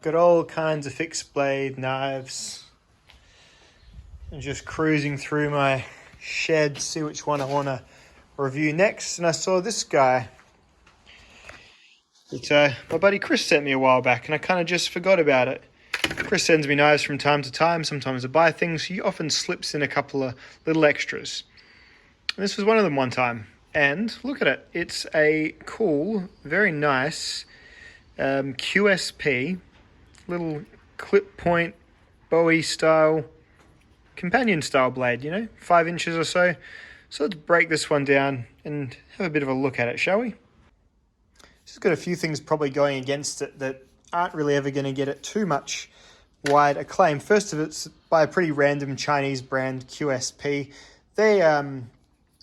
Got all kinds of fixed blade knives. I'm just cruising through my shed to see which one I want to review next. And I saw this guy that my buddy Chris sent me a while back, and I kind of just forgot about it. Chris sends me knives from time to time. Sometimes I buy things. He often slips in a couple of little extras. And this was one of them one time. And look at it. It's a cool, very nice QSP little clip point Bowie style companion style blade, 5 inches or so. So let's break this one down and have a bit of a look at it, shall we? This has got a few things probably going against it that aren't really ever going to get it too much wide acclaim. First of it's by a pretty random Chinese brand, QSP. They're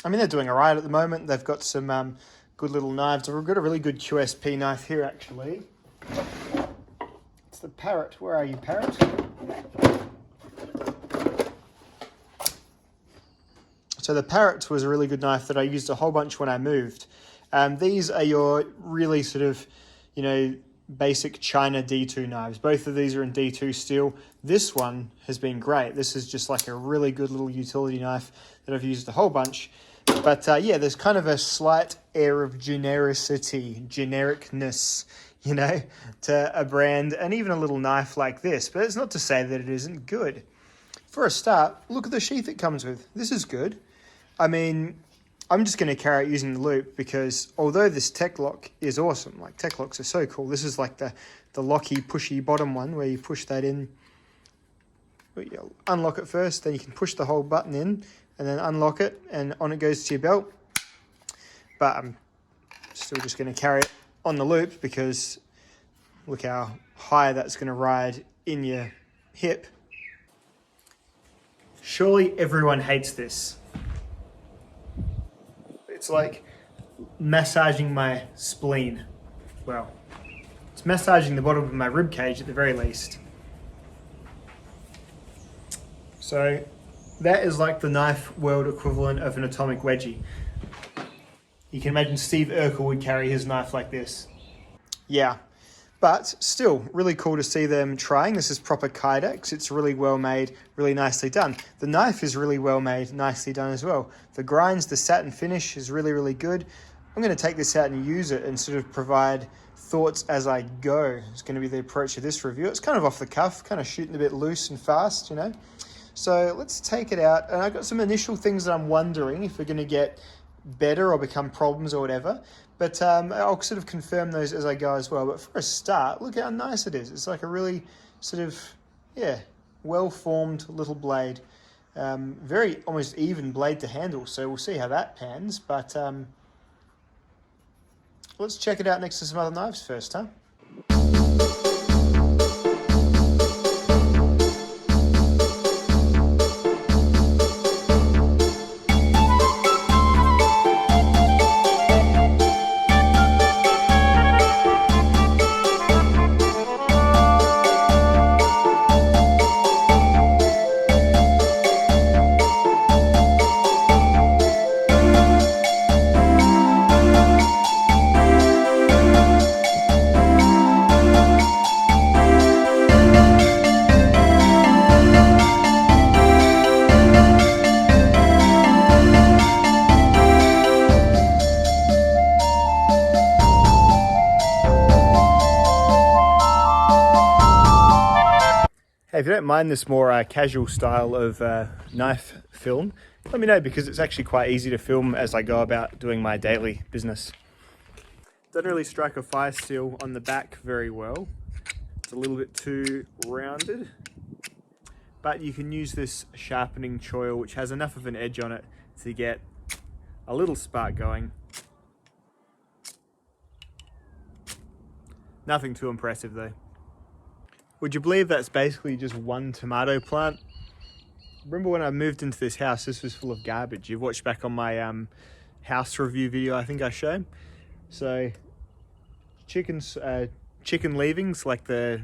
doing all right at the moment. They've got some good little knives. We've got a really good QSP knife here, actually. It's the Parrot. Where are you, Parrot? So the Parrot was a really good knife that I used a whole bunch when I moved. These are your really sort of, basic China D2 knives. Both of these are in D2 steel. This one has been great. This is just like a really good little utility knife that I've used a whole bunch. But there's kind of a slight air of genericness, to a brand and even a little knife like this. But it's not to say that it isn't good. For a start, look at the sheath it comes with. This is good. I'm just going to carry it using the loop because although this tech lock is awesome, like tech locks are so cool. This is like the locky, pushy bottom one where you push that in. You unlock it first, then you can push the whole button in and then unlock it and on it goes to your belt. But I'm still just going to carry it on the loop because look how high that's going to ride in your hip. Surely everyone hates this. It's like massaging my spleen. Well, it's massaging the bottom of my rib cage at the very least. So that is like the knife world equivalent of an atomic wedgie. You can imagine Steve Urkel would carry his knife like this. Yeah, but still really cool to see them trying. This is proper kydex. It's really well made, really nicely done. The knife is really well made, nicely done as well. The grinds, the satin finish is really, really good. I'm going to take this out and use it and sort of provide thoughts as I go. It's going to be the approach of this review. It's kind of off the cuff, kind of shooting a bit loose and fast, So let's take it out. And I've got some initial things that I'm wondering if we're going to get better or become problems or whatever. But I'll sort of confirm those as I go as well. But for a start, look how nice it is. It's like a really sort of, well-formed little blade. Very almost even blade to handle. So we'll see how that pans. But let's check it out next to some other knives first, huh? Hey, if you don't mind this more casual style of knife film, let me know because it's actually quite easy to film as I go about doing my daily business. Doesn't really strike a fire seal on the back very well. It's a little bit too rounded, but you can use this sharpening choil which has enough of an edge on it to get a little spark going. Nothing too impressive though. Would you believe that's basically just one tomato plant? Remember when I moved into this house, this was full of garbage. You've watched back on my house review video I think I showed. So chicken leavings, like the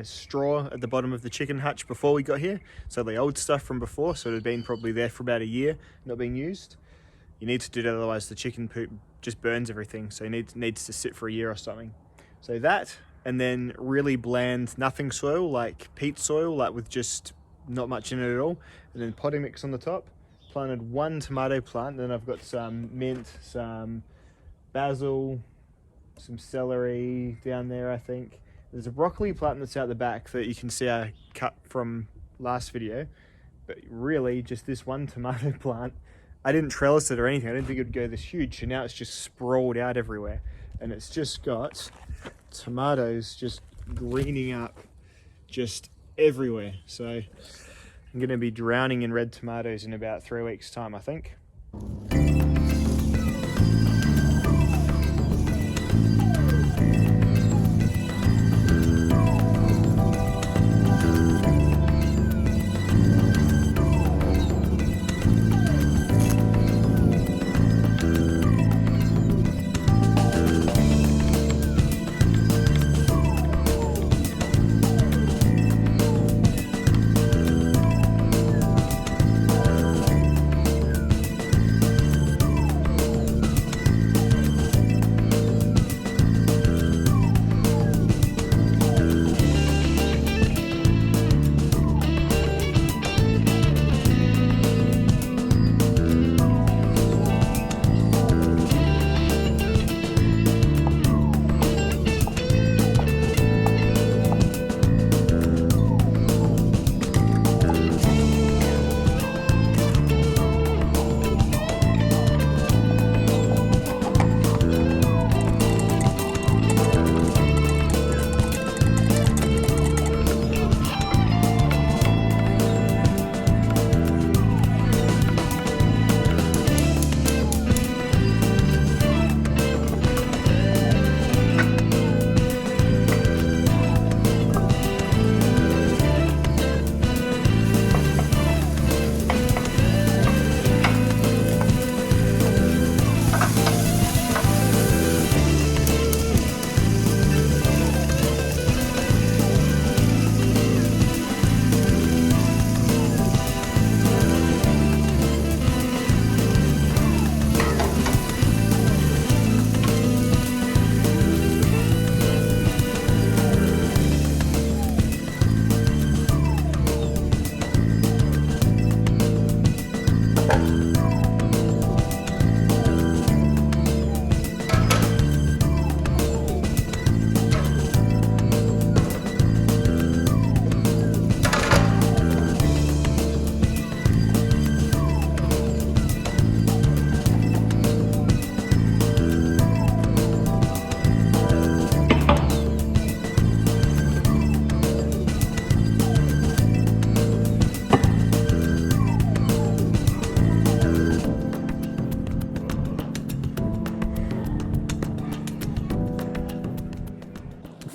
straw at the bottom of the chicken hutch before we got here. So the old stuff from before, so it had been probably there for about a year, not being used. You need to do that, otherwise the chicken poop just burns everything. So it needs to sit for a year or something. So that and then really bland nothing soil, like peat soil, like with just not much in it at all, and then potting mix on the top. Planted one tomato plant, then I've got some mint, some basil, some celery down there I think. There's a broccoli plant that's out the back that you can see I cut from last video, but really just this one tomato plant. I didn't trellis it or anything, I didn't think it would go this huge, so now it's just sprawled out everywhere, and it's just got tomatoes just greening up just everywhere. So I'm going to be drowning in red tomatoes in about 3 weeks time, I think.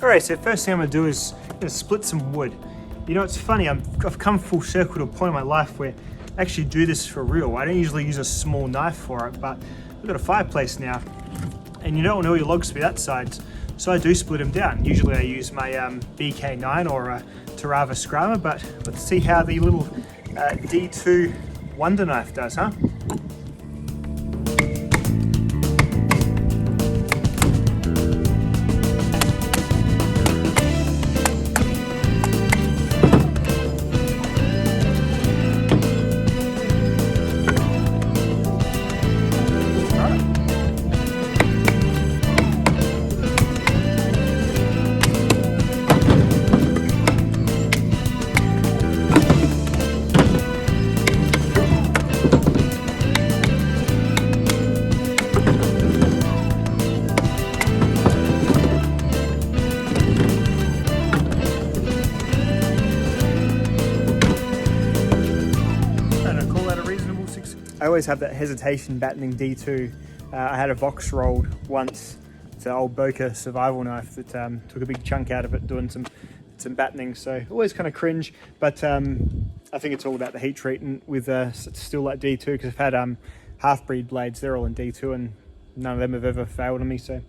Alright, so first thing I'm going to do is split some wood. You know, it's funny, I've come full circle to a point in my life where I actually do this for real. I don't usually use a small knife for it, but I've got a fireplace now, and you don't want all your logs to be that size, so I do split them down. Usually I use my BK9 or a Tarava Scrama, but let's see how the little D2 Wonder Knife does, huh? I always have that hesitation battening D2. I had a Vox rolled once. It's an old Boca survival knife that took a big chunk out of it doing some battening, so always kind of cringe, but I think it's all about the heat treatment with still like D2, because I've had half-breed blades, they're all in D2 and none of them have ever failed on me, so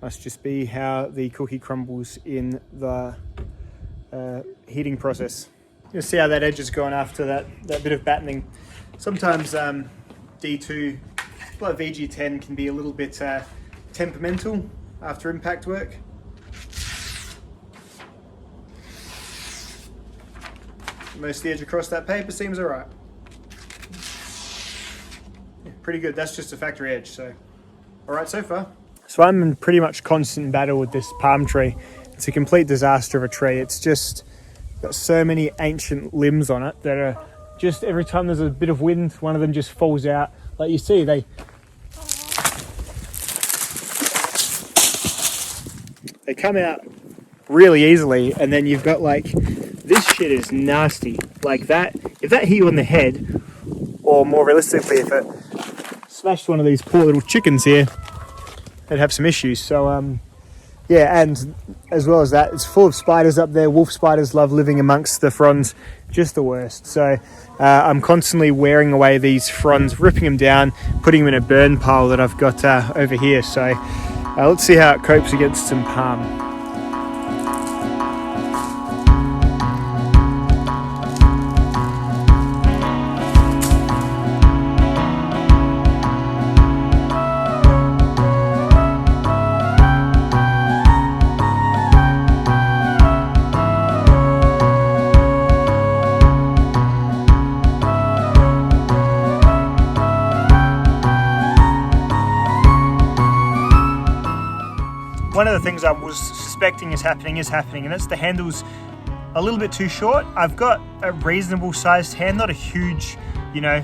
must just be how the cookie crumbles in the heating process. You'll see how that edge is going after that bit of battening. Sometimes D2, like VG10, can be a little bit temperamental after impact work. Most of the edge across that paper seems alright. Yeah, pretty good. That's just a factory edge, so alright so far. So I'm in pretty much constant battle with this palm tree. It's a complete disaster of a tree. It's just got so many ancient limbs on it that are just, every time there's a bit of wind, one of them just falls out. Like you see, they come out really easily, and then you've got like, this shit is nasty. Like that, if that hit you on the head, or more realistically, if it smashed one of these poor little chickens here, they'd have some issues. So yeah, and as well as that, it's full of spiders up there. Wolf spiders love living amongst the fronds, just the worst. So I'm constantly wearing away these fronds, ripping them down, putting them in a burn pile that I've got over here. So let's see how it copes against some palm. One of the things I was suspecting is happening, and that's the handle's a little bit too short. I've got a reasonable sized hand, not a huge, you know,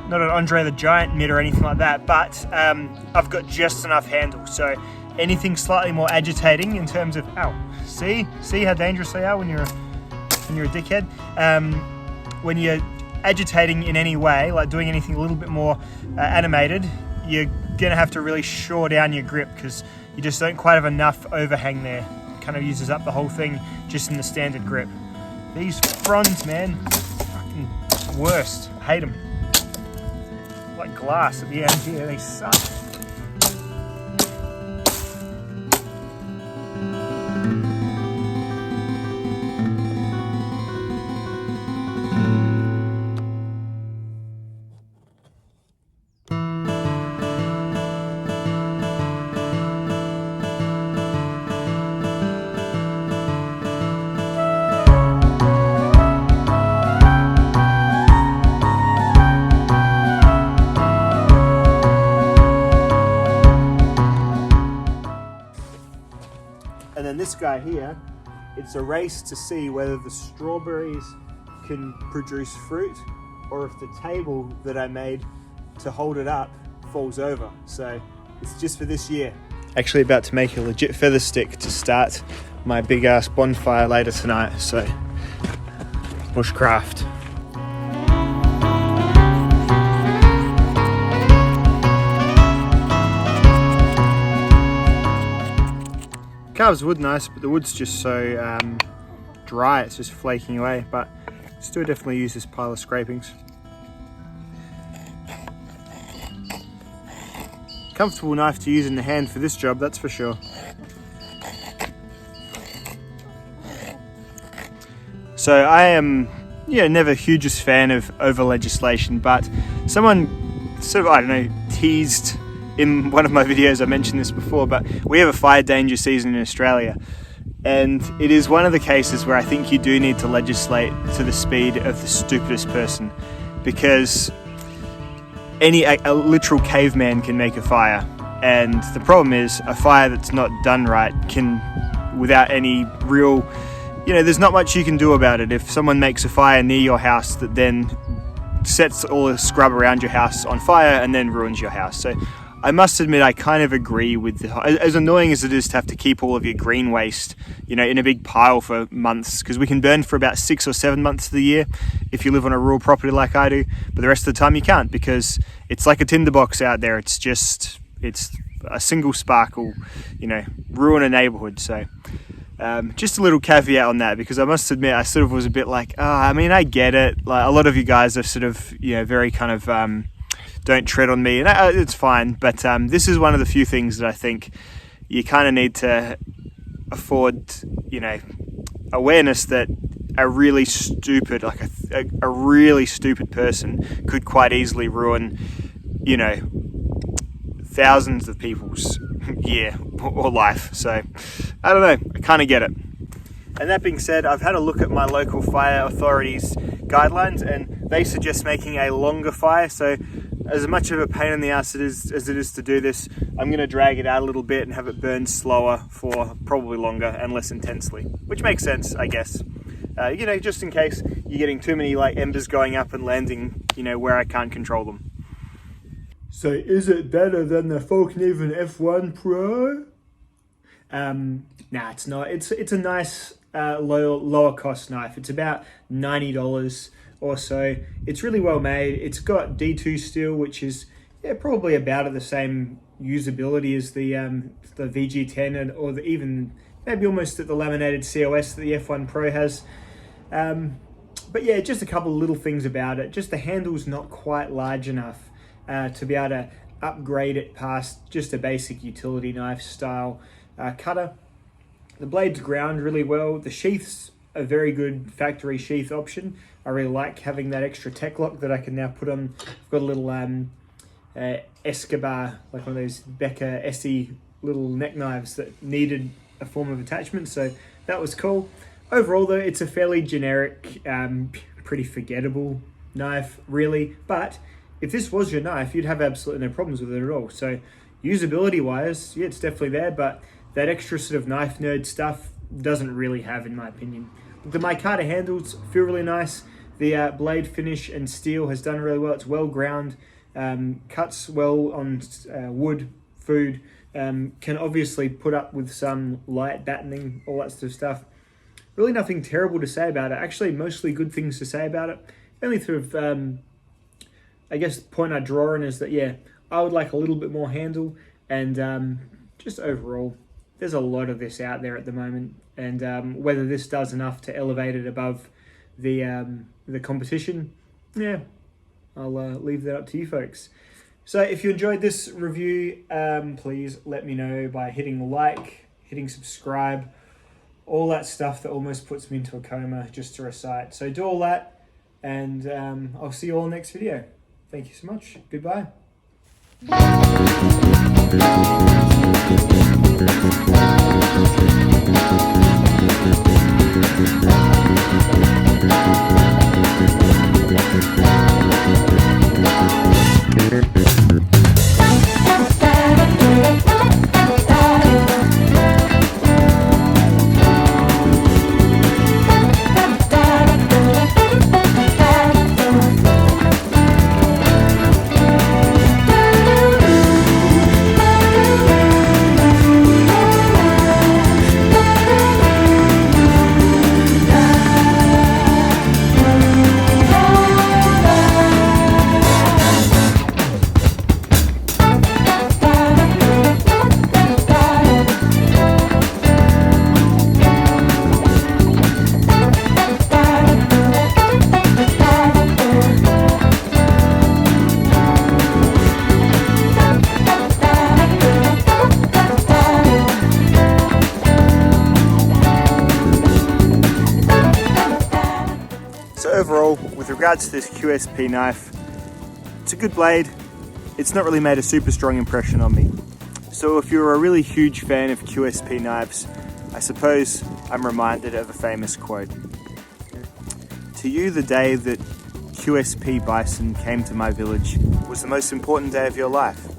not an Andre the Giant mitt or anything like that, but I've got just enough handle. So anything slightly more agitating in terms of, ow, see how dangerous they are when you're a dickhead. When you're agitating in any way, like doing anything a little bit more animated, you're gonna have to really shore down your grip, because you just don't quite have enough overhang there. It kind of uses up the whole thing just in the standard grip. These fronds, man, fucking worst. I hate them. Like glass at the end here, they suck. And then this guy here, it's a race to see whether the strawberries can produce fruit, or if the table that I made to hold it up falls over. So it's just for this year. Actually about to make a legit feather stick to start my big ass bonfire later tonight. So bushcraft. Carves wood nice, but the wood's just so dry, it's just flaking away, but still definitely use this pile of scrapings. Comfortable knife to use in the hand for this job, that's for sure. So I am never hugest fan of over legislation, but someone sort of, I don't know, teased in one of my videos, I mentioned this before, but we have a fire danger season in Australia, and it is one of the cases where I think you do need to legislate to the speed of the stupidest person, because a literal caveman can make a fire, and the problem is a fire that's not done right can, without any real, there's not much you can do about it. If someone makes a fire near your house that then sets all the scrub around your house on fire and then ruins your house. So I must admit, I kind of agree with as annoying as it is to have to keep all of your green waste, in a big pile for months, because we can burn for about 6 or 7 months of the year if you live on a rural property like I do, but the rest of the time you can't, because it's like a tinderbox out there. It's a single spark will, ruin a neighborhood. So just a little caveat on that, because I must admit, I sort of was a bit like, I get it. Like, a lot of you guys are sort of, very kind of, don't tread on me, and it's fine, but this is one of the few things that I think you kind of need to afford, awareness that a really stupid, like a really stupid person could quite easily ruin, thousands of people's year or life. So I don't know, I kind of get it. And that being said, I've had a look at my local fire authorities guidelines, and they suggest making a longer fire. So as much of a pain in the ass as it is to do this, I'm going to drag it out a little bit and have it burn slower for probably longer and less intensely, which makes sense, I guess. You know, just in case you're getting too many like embers going up and landing, you know, where I can't control them. So is it better than the Falkneven F1 Pro? Nah, it's not. It's a nice lower cost knife. It's about $90 or so. It's really well made. It's got D2 steel, which is probably about at the same usability as the VG10 or even maybe almost at the laminated COS that the F1 Pro has. But yeah, just a couple of little things about it. Just the handle's not quite large enough to be able to upgrade it past just a basic utility knife style cutter. The blade's ground really well. The sheath's a very good factory sheath option. I really like having that extra tech lock that I can now put on. I've got a little Escobar, like one of those Becker Essie little neck knives that needed a form of attachment, so that was cool. Overall though, it's a fairly generic, pretty forgettable knife really, but if this was your knife, you'd have absolutely no problems with it at all. So usability wise, yeah, it's definitely there, but that extra sort of knife nerd stuff doesn't really have, in my opinion. The micarta handles feel really nice. The blade finish and steel has done really well. It's well ground, cuts well on wood, food, can obviously put up with some light battening, all that sort of stuff. Really nothing terrible to say about it. Actually, mostly good things to say about it. Only sort of, I guess the point I draw in is that, yeah, I would like a little bit more handle, and just overall, there's a lot of this out there at the moment, and whether this does enough to elevate it above the competition, yeah, I'll leave that up to you folks. So if you enjoyed this review, please let me know by hitting like, hitting subscribe, all that stuff that almost puts me into a coma just to recite. So do all that, and I'll see you all next video. Thank you so much. Goodbye. Overall, with regards to this QSP knife, it's a good blade. It's not really made a super strong impression on me. So if you're a really huge fan of QSP knives, I suppose I'm reminded of a famous quote. To you, the day that QSP Bison came to my village was the most important day of your life.